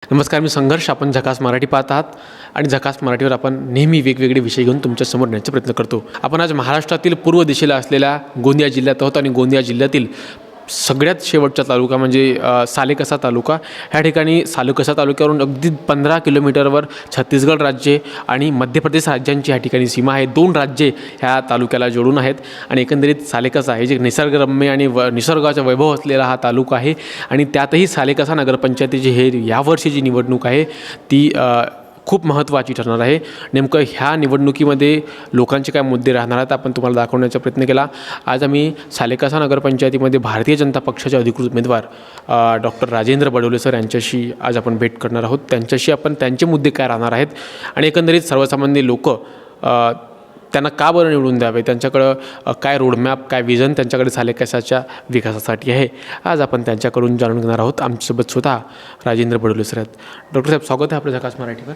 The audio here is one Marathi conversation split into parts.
नमस्कार, मी संघर्ष. आपण झकास मराठी पाहत आहात आणि झकास मराठीवर आपण नेहमी वेगवेगळे विषय घेऊन तुमच्यासमोर नेण्याचा प्रयत्न करतो. आपण आज महाराष्ट्रातील पूर्व दिशेला असलेल्या गोंदिया जिल्ह्यात आहोत आणि गोंदिया जिल्ह्यातील सगळ्यात शेवटचा तालुका म्हणजे सालेकसा तालुका. ह्या ठिकाणी सालेकसा तालुक्यावरून अगदी 15 किलोमीटरवर छत्तीसगड राज्य आणि मध्य प्रदेश राज्यांची ह्या ठिकाणी सीमा आहे. 2 राज्ये ह्या तालुक्याला जोडून आहेत आणि एकंदरीत सालेकसा हे जे निसर्गरम्य आणि निसर्गाचा वैभव असलेला हा तालुका आहे आणि त्यातही सालेकसा नगरपंचायतीची हे यावर्षी जी निवडणूक आहे ती खूप महत्त्वाची ठरणार आहे. नेमकं ह्या निवडणुकीमध्ये लोकांचे काय मुद्दे राहणार आहेत आपण तुम्हाला दाखवण्याचा प्रयत्न केला. आज आम्ही सालेकसा नगरपंचायतीमध्ये भारतीय जनता पक्षाचे अधिकृत उमेदवार डॉक्टर राजेंद्र बडोले सर यांच्याशी आज आपण भेट करणार आहोत. त्यांच्याशी आपण त्यांचे मुद्दे काय राहणार आहेत आणि एकंदरीत सर्वसामान्य लोक त्यांना का बरं निवडून द्यावे, त्यांच्याकडं काय रोडमॅप, काय विजन त्यांच्याकडे सालेकसाच्या विकासासाठी आहे, आज आपण त्यांच्याकडून जाणून घेणार आहोत. आमच्यासोबत स्वतः राजेंद्र बडोले सर आहेत. डॉक्टर साहेब, स्वागत आहे आपलं झकास मराठीवर.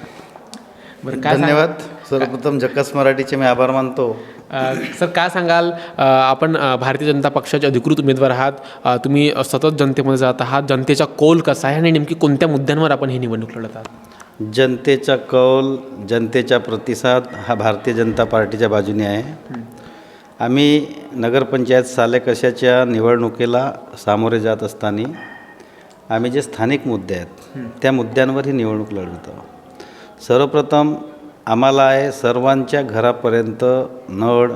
बरं, काय धन्यवाद. सर्वप्रथम झकास मराठीचे मी आभार मानतो. सर, काय सांगाल, आपण भारतीय जनता पक्षाचे अधिकृत उमेदवार आहात, तुम्ही सतत जनतेमध्ये जात आहात, जनतेचा कौल कसा आहे आणि नेमकी कोणत्या मुद्द्यांवर आपण ही निवडणूक लढत आहात? जनतेचा कौल, जनतेचा प्रतिसाद हा भारतीय जनता पार्टीच्या बाजूने आहे. आम्ही नगरपंचायत सालेकसाच्या निवडणुकीला सामोरे जात असताना आम्ही जे स्थानिक मुद्दे आहेत त्या मुद्द्यांवर ही निवडणूक लढवत आहोत. सर्वप्रथम आम्हाला आहे सर्वांच्या घरापर्यंत नळ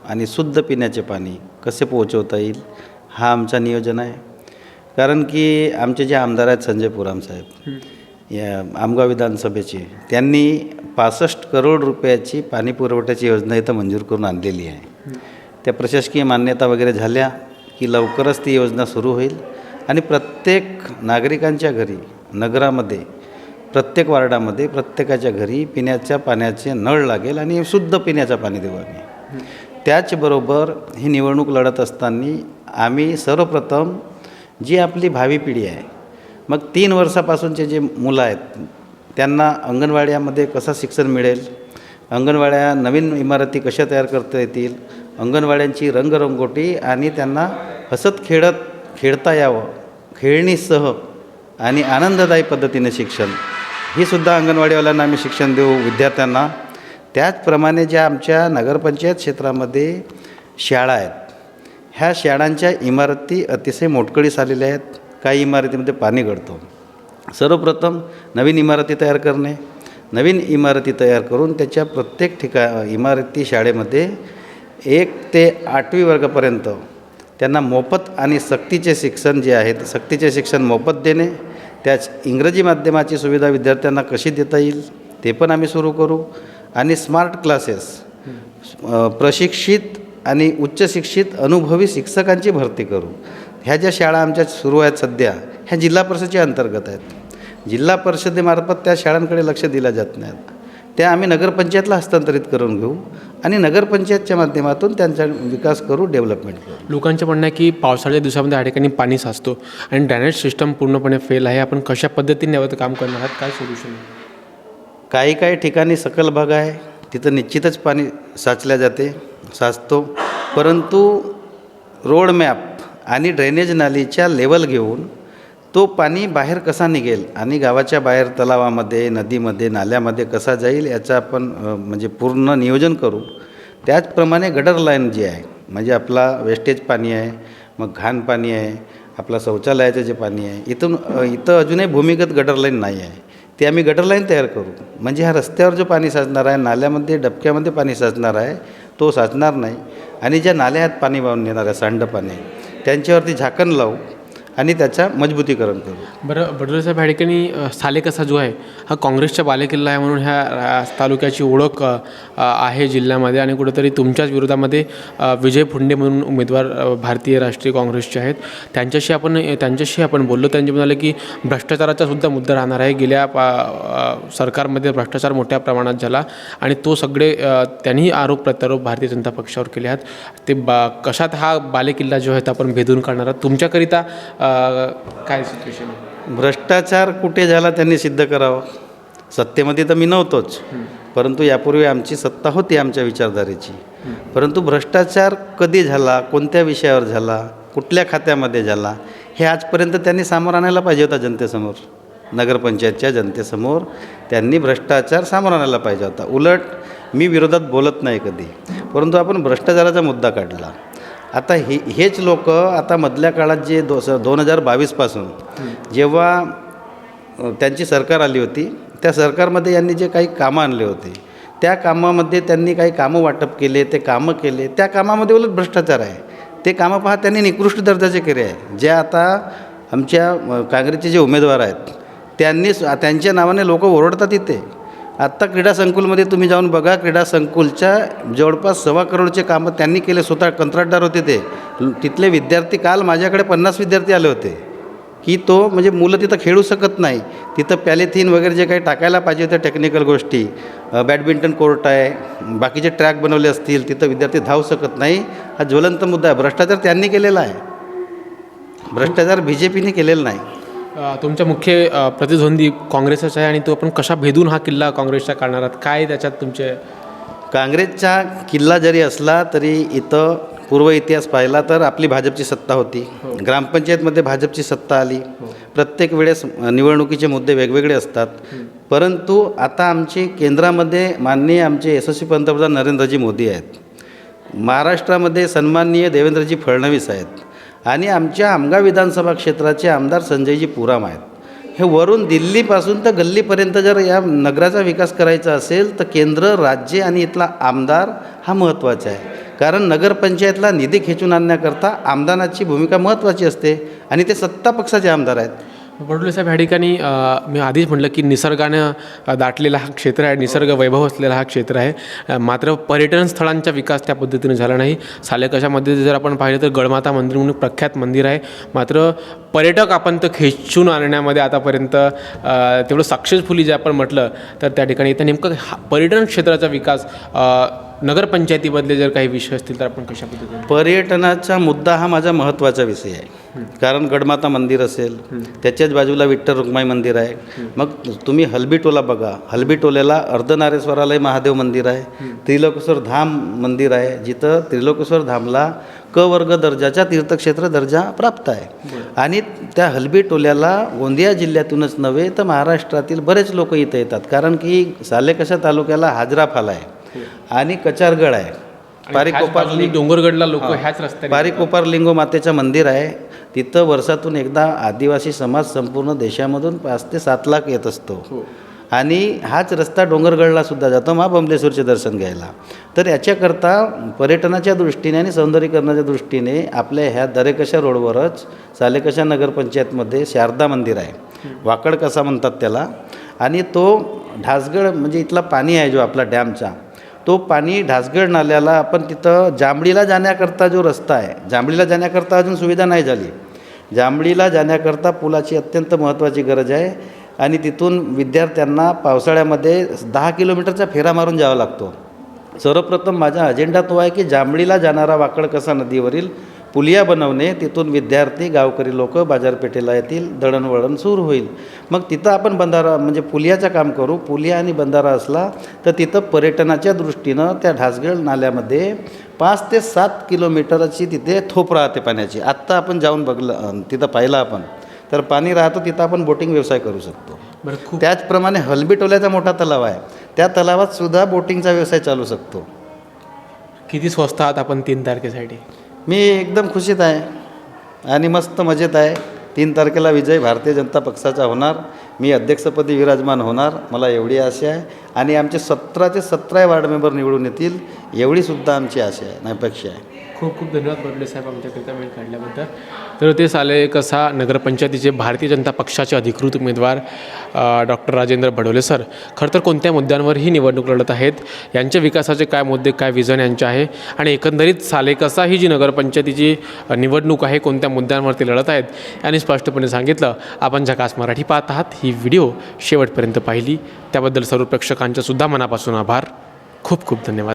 आणि शुद्ध पिण्याचे पाणी कसे पोहोचवता येईल हा आमचा नियोजन आहे. कारण की आमचे जे आमदार आहेत संजय पुराम साहेब या आमगाव विधानसभेचे, त्यांनी 65 करोड रुपयाची पाणी पुरवठ्याची योजना इथं मंजूर करून आणलेली आहे. त्या प्रशासकीय मान्यता वगैरे झाल्या की लवकरच ती योजना सुरू होईल आणि प्रत्येक नागरिकांच्या घरी नगरामध्ये प्रत्येक वार्डामध्ये प्रत्येकाच्या घरी पिण्याच्या पाण्याचे नळ लागेल आणि शुद्ध पिण्याचं पाणी देऊ आम्ही. त्याचबरोबर ही निवडणूक लढत असताना आम्ही सर्वप्रथम जी आपली भावी पिढी आहे, मग 3 वर्षापासूनचे जे मुलं आहेत त्यांना अंगणवाड्यामध्ये कसं शिक्षण मिळेल, अंगणवाड्या नवीन इमारती कशा तयार करता येतील, अंगणवाड्यांची रंगरंगोटी आणि त्यांना हसत खेळता यावं, खेळणीसह आणि आनंददायी पद्धतीने शिक्षण, ही सुद्धा अंगणवाडीवाल्यांना आम्ही शिक्षण देऊ विद्यार्थ्यांना. त्याचप्रमाणे ज्या आमच्या नगरपंचायत क्षेत्रामध्ये शाळा आहेत, ह्या शाळांच्या इमारती अतिशय मोडकळीस आलेल्या आहेत. काही इमारतीमध्ये पाणी गळतो. सर्वप्रथम नवीन इमारती तयार करणे, नवीन इमारती तयार करून त्याच्या प्रत्येक इमारती शाळेमध्ये 1 ते 8वी वर्गापर्यंत त्यांना मोफत आणि सक्तीचे शिक्षण जे आहे ते सक्तीचे शिक्षण मोफत देणे. त्याच इंग्रजी माध्यमाची सुविधा विद्यार्थ्यांना कशी देता येईल ते पण आम्ही सुरू करू. आणि स्मार्ट क्लासेस, प्रशिक्षित आणि उच्च शिक्षित अनुभवी शिक्षकांची भरती करू. ह्या ज्या शाळा आमच्या सुरू आहेत सध्या, ह्या जिल्हा परिषदेच्या अंतर्गत आहेत. जिल्हा परिषदेमार्फत त्या शाळांकडे लक्ष दिलं जात नाही. त्या आम्ही नगरपंचायतला हस्तांतरित करून घेऊ आणि नगरपंचायतच्या माध्यमातून त्यांचा विकास करू, डेव्हलपमेंट करू. लोकांचं म्हणणं आहे की पावसाळ्याच्या दिवसामध्ये या ठिकाणी पाणी साचतो आणि ड्रेनेज सिस्टम पूर्णपणे फेल आहे. आपण कशा पद्धतीने यावर काम करणार आहात, काय सोल्युशन? काही ठिकाणी सकल भाग आहे, तिथं निश्चितच पाणी साचतो. परंतु रोडमॅप आणि ड्रेनेज नालीच्या लेवल घेऊन तो पाणी बाहेर कसा निघेल आणि गावाच्या बाहेर तलावामध्ये, नदीमध्ये, नाल्यामध्ये कसा जाईल याचं आपण म्हणजे पूर्ण नियोजन करू. त्याचप्रमाणे गटर लाईन जी आहे, म्हणजे आपला वेस्टेज पाणी आहे, मग घाण पाणी आहे, आपला शौचालयाचं जे पाणी आहे, इथं अजूनही भूमिगत गटर लाईन नाही आहे. ते आम्ही गटर लाईन तयार करू. म्हणजे ह्या रस्त्यावर जो पाणी साचणार आहे, नाल्यामध्ये डबक्यामध्ये पाणी साचणार आहे, तो साचणार नाही. आणि ज्या नाल्या आहेत पाणी वाहून नेणार आहे, सांडपाणी, त्यांच्यावरती झाकण लावू आणि त्याचा मजबूतीकरण करू. बरं, बडोले साहेब, ह्या ठिकाणी सालेकसा जो आहे हा काँग्रेसचा बालेकिल्ला आहे म्हणून ह्या तालुक्याची ओळख आहे जिल्ह्यामध्ये आणि कुठेतरी तुमच्याच विरोधामध्ये विजय फुंडे म्हणून उमेदवार भारतीय राष्ट्रीय काँग्रेसचे आहेत. त्यांच्याशी आपण बोललो. त्यांचे म्हणाले की भ्रष्टाचाराचा सुद्धा मुद्दा राहणार आहे. गेल्या सरकारमध्ये भ्रष्टाचार मोठ्या प्रमाणात झाला आणि तो सगळे त्यांनी आरोप प्रत्यारोप भारतीय जनता पक्षावर केले आहेत. ते कशात हा बालेकिल्ला जो आहे तो आपण भेदून काढणार आहात, तुमच्याकरिता काय सिच्युएशन आहे? भ्रष्टाचार कुठे झाला त्यांनी सिद्ध करावं. सत्तेमध्ये तर मी नव्हतोच, परंतु यापूर्वी आमची सत्ता होती आमच्या विचारधारेची. परंतु भ्रष्टाचार कधी झाला, कोणत्या विषयावर झाला, कुठल्या खात्यामध्ये झाला, हे आजपर्यंत त्यांनी समोर आणायला पाहिजे होता जनतेसमोर. नगरपंचायतच्या जनतेसमोर त्यांनी भ्रष्टाचार समोर आणायला पाहिजे होता. उलट मी विरोधात बोलत नाही कधी, परंतु आपण भ्रष्टाचाराचा मुद्दा काढला. आता हेच लोक आता मधल्या काळात जे 2022पासून जेव्हा त्यांची सरकार आली होती, त्या सरकारमध्ये यांनी जे काही कामं आणले होते, त्या कामामध्ये त्यांनी काही कामं वाटप केले, ते कामं केले, त्या कामामध्ये उलट भ्रष्टाचार आहे. ते कामं पहा त्यांनी निकृष्ट दर्जाचे केले आहे. जे आता आमच्या काँग्रेसचे जे उमेदवार आहेत त्यांच्या नावाने लोक ओरडतात. इथे आत्ता क्रीडा संकुलमध्ये तुम्ही जाऊन बघा, क्रीडा संकुलच्या जवळपास 1.25 करोडचे कामं त्यांनी केले. स्वतः कंत्राटदार होते ते. तिथले विद्यार्थी, काल माझ्याकडे 50 विद्यार्थी आले होते की तो म्हणजे मुलं तिथं खेळू शकत नाही. तिथं पॅलेथिन वगैरे जे काही टाकायला पाहिजे त्या टेक्निकल गोष्टी, बॅडमिंटन कोर्ट आहे, बाकीचे ट्रॅक बनवले असतील, तिथं विद्यार्थी धावू शकत नाही. हा ज्वलंत मुद्दा आहे. भ्रष्टाचार त्यांनी केलेला आहे, भ्रष्टाचार BJPने केलेला नाही. तुमच्या मुख्य प्रतिद्वंदी काँग्रेसच आहे आणि तो आपण कशा भेदून हा किल्ला काँग्रेसचा काढणार आहात? काय त्याच्यात तुमचे? काँग्रेसचा किल्ला जरी असला तरी इथं पूर्व इतिहास पाहिला तर आपली भाजपची सत्ता होती. ग्रामपंचायतमध्ये भाजपची सत्ता आली. प्रत्येक वेळेस निवडणुकीचे मुद्दे वेगवेगळे असतात. परंतु आता आमचे केंद्रामध्ये माननीय आमचे यशस्वी पंतप्रधान नरेंद्रजी मोदी आहेत, महाराष्ट्रामध्ये सन्माननीय देवेंद्रजी फडणवीस आहेत आणि आमच्या आमगाव विधानसभा क्षेत्राचे आमदार संजयजी पुराम आहेत. हे वरून दिल्लीपासून तर गल्लीपर्यंत जर या नगराचा विकास करायचा असेल तर केंद्र, राज्य आणि इथला आमदार हा महत्त्वाचा आहे. कारण नगरपंचायतला निधी खेचून आणण्याकरता आमदाराची भूमिका महत्त्वाची असते आणि ते सत्ता पक्षाचे आमदार आहेत. बडोले साहेब, ह्या ठिकाणी मी आधीच म्हटलं की निसर्गानं दाटलेला हा क्षेत्र आहे, निसर्ग वैभव असलेला हा क्षेत्र आहे. मात्र पर्यटन स्थळांचा विकास त्या पद्धतीने झाला नाही. सालेकशामध्ये जर आपण पाहिलं तर गडमाता मंदिर म्हणून प्रख्यात मंदिर आहे. मात्र पर्यटक आपण तर खेचून आणण्यामध्ये आतापर्यंत तेवढं सक्सेसफुली जे आपण म्हटलं तर त्या ठिकाणी इथं नेमकं पर्यटन क्षेत्राचा विकास नगरपंचायतीमधले जर काही विषय असतील तर आपण कशा पद्धतीने? पर्यटनाचा मुद्दा हा माझा महत्त्वाचा विषय आहे. कारण गडमाता मंदिर असेल, त्याच्याच बाजूला विठ्ठल रुक्माई मंदिर आहे. मग तुम्ही हलबीटोला बघा, हलबीटोल्याला अर्धनारेश्वरालय महादेव मंदिर आहे, त्रिलोकेश्वर धाम मंदिर आहे, जिथं त्रिलोकेश्वर धामला क वर्ग दर्जाचा तीर्थक्षेत्र दर्जा प्राप्त आहे. आणि त्या हलबीटोल्याला गोंदिया जिल्ह्यातूनच नव्हे तर महाराष्ट्रातील बरेच लोक इथं येतात. कारण की सालेकशा तालुक्याला हाजरा फाल आहे आणि कचारगड आहे. डोंगरगडला लोक ह्याच रस्त्याने पारिकोपार लिंगो मातेचं मंदिर आहे. तिथं वर्षातून एकदा आदिवासी समाज संपूर्ण देशामधून 5 ते 7 लाख येत असतो. आणि हाच रस्ता डोंगरगडला सुद्धा जातो महाबमलेश्वरचे दर्शन घ्यायला. तर याच्याकरता पर्यटनाच्या दृष्टीने आणि सौंदर्यीकरणाच्या दृष्टीने आपल्या ह्या दरेकशा रोडवरच सालेकशा नगरपंचायतमध्ये शारदा मंदिर आहे, वाकड कसा म्हणतात त्याला. आणि तो ढासगड म्हणजे इथला पाणी आहे जो आपला डॅमचा, तो पाणी ढासगड नाल्याला आपण तिथं जांभळीला जाण्याकरता जो रस्ता आहे, जांभळीला जाण्याकरता अजून सुविधा नाही झाली. जांभळीला जाण्याकरता पुलाची अत्यंत महत्त्वाची गरज आहे. आणि तिथून विद्यार्थ्यांना पावसाळ्यामध्ये 10 किलोमीटरचा फेरा मारून जावा लागतो. सर्वप्रथम माझा अजेंडा तो आहे की जांभळीला जाणारा वाकडकसा नदीवरील पुलिया बनवणे, तिथून विद्यार्थी गावकरी लोक बाजारपेठेला येतील, दळणवळण सुरू होईल. मग तिथं आपण बंधारा म्हणजे पुलियाचं काम करू. पुलिया आणि बंधारा असला तर तिथं पर्यटनाच्या दृष्टीनं त्या ढासगड नाल्यामध्ये 5 ते 7 किलोमीटरची तिथे थोप राहते पाण्याची. आत्ता आपण जाऊन बघलं, तिथं पाहिलं आपण तर पाणी राहतं, तिथं आपण बोटिंग व्यवसाय करू शकतो. त्याचप्रमाणे हलबीटोल्याचा मोठा तलाव आहे, त्या तलावात सुद्धा बोटिंगचा व्यवसाय चालू शकतो. किती स्वस्त आहात आपण 3 तारखेसाठी? मी एकदम खुशीत आहे आणि मस्त मजेत आहे. 3 तारखेला विजय भारतीय जनता पक्षाचा होणार. मी अध्यक्षपदी विराजमान होणार, मला एवढी आशा आहे. आणि आमचे 17चे 17 वार्ड मेंबर निवडून येतील एवढीसुद्धा आमची आशा आहे, नाही अपेक्षा आहे. खूप खूप धन्यवाद बडोले साहेब आमच्याकरिता वेळ काढल्याबद्दल. तर ते सालेकसा नगरपंचायतीचे भारतीय जनता पक्षाचे अधिकृत उमेदवार डॉक्टर राजेंद्र बडोले सर. खरं तर कोणत्या मुद्द्यांवर ही निवडणूक लढत आहेत, यांच्या विकासाचे काय मुद्दे, काय विजन यांचे आहे आणि एकंदरीत सालेकसा ही जी नगरपंचायतीची निवडणूक आहे कोणत्या मुद्द्यांवरती लढत आहेत यांनी स्पष्टपणे सांगितलं. आपण झकास मराठी पाहत आहात, ही व्हिडिओ शेवटपर्यंत पाहिली त्याबद्दल सर्व प्रेक्षकांच्या सुद्धा मनापासून आभार. खूप खूप धन्यवाद.